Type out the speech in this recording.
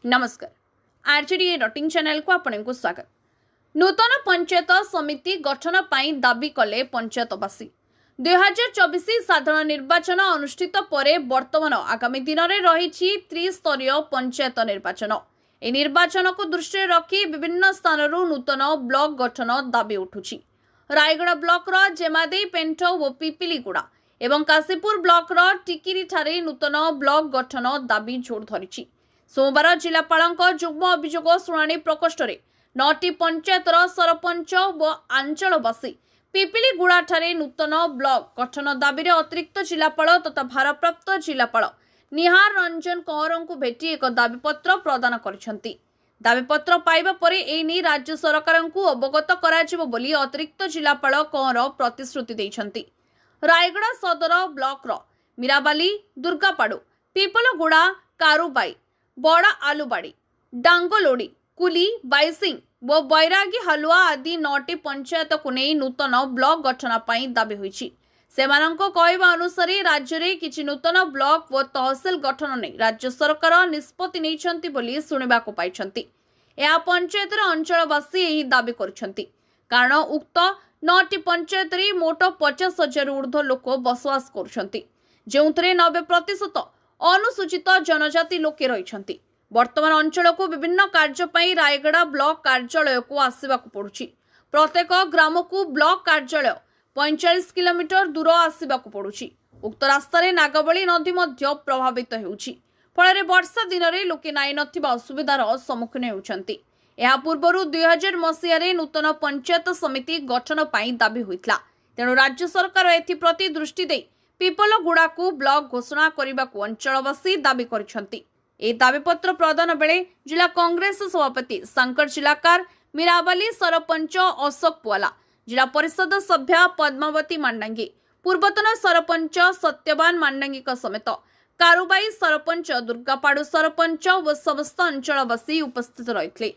नमस्कार RJD rutting channel को आपको स्वागत। नूतन पंचायत समिति गठन पाई दाबी कले पंचायतवासी 2024 साधारण निर्वाचन अनुष्ठित परे वर्तमान आगामी दिन में रही त्रिस्तरीय पंचायत निर्वाचन। ए निर्वाचन को दृष्टि रखी विभिन्न स्थान नूतन ब्लॉक गठन दाबी उठुछि। रायगढ़ ब्लॉक जेमादेई पेंठ और पिपिलीगुड़ा एवं काशीपुर ब्लॉक टिकिरी ठारे नूतन ब्लॉक गठन दाबी जोर धरी। सोमवार जिलापाल जुग्म अभियोग शुणाणी प्रकोष्ठ में 9टी पंचायतर सरपंच व आंचलवासी पिपिलीगुड़ा ठारे नूतन ब्लॉक गठन दाबी अतिरिक्त जिलापाल तथा भारप्राप्त जिलापाल निहार रंजन कंवर को भेटी एक दाबीपत्र प्रदान करिसेंती। दाबीपत्र पाइबा परे एनी राज्य सरकार को अवगत कराजिबो बोली अतिरिक्त जिलापाल कंवर प्रतिश्रुति दैछंती। रायगढ़ सदर ब्लॉक मीराबाली दुर्गापाड़ू पिपलगुड़ा कारुबाई बड़ा आलुबाड़ी डांगलोड़ी कुली बाईसिंग व बैरागी हलुआ आदि 9टी पंचायत को नहीं नूतन ब्लॉक गठन पाई दाबी होईछि। सेमानंको कहवा अनुसार राज्य में किछि नूतन ब्लॉक व तहसिल गठन नहीं राज्य सरकार निष्पत्ति नैछंती बोली सुनिबाको पाइछंती। या पंचायतर अंचलवासी एही दाबी करिछंती कारण उक्त 9टी पंचायत रे मोट 50,000 ऊर्ध्व लोक बसवास करुछंती, जेउथरे 90% अनुसूचित जनजाति लोके रहिछंती। वर्तमान अंचल को विभिन्न कार्य पई रायगढ़ ब्लॉक कार्यालय को आसीबाकू पड़ुछि। प्रत्येक ग्राम को ब्लॉक कार्यालय 45 किलोमीटर दूर आसीबाकू पड़ुछि। उक्त रास्ता रे नागबली नदी मध्य प्रभावित हेउछि। फଳରେ वर्षा दिन रे लोके नाई नथिबा असुविधार सम्मुखीन हेउछंती। ଏହା ପୂର୍ବରୁ 2000 ମସିହାରେ ନୂତନ ପଞ୍ଚାୟତ ସମିତି ଗଠନ ପାଇଁ ଦାବି ହୋଇଥିଲା। ତେଣୁ ରାଜ୍ୟ ସରକାର ଏଥିପ୍ରତି ଦୃଷ୍ଟି ଦେଇ ପିପଲଗୁଡ଼ାକୁ ବ୍ଲକ ଘୋଷଣା କରିବାକୁ ଅଞ୍ଚଳବାସୀ ଦାବି କରିଛନ୍ତି। ଏହି ଦାବିପତ୍ର ପ୍ରଦାନ ବେଳେ ଜିଲ୍ଲା କଂଗ୍ରେସ ସଭାପତି ଶଙ୍କର ଜିଲ୍ଲାକାର मीराबाली सरपंच अशोक पुआला जिला परिषद सभ्या पद्मावती मांडांगी पूर्वतन सरपंच सत्यवान मांडांगी समेत कारुबाई सरपंच दुर्गापाड़ू सरपंच व समस्त अंचलवासी उपस्थित रही।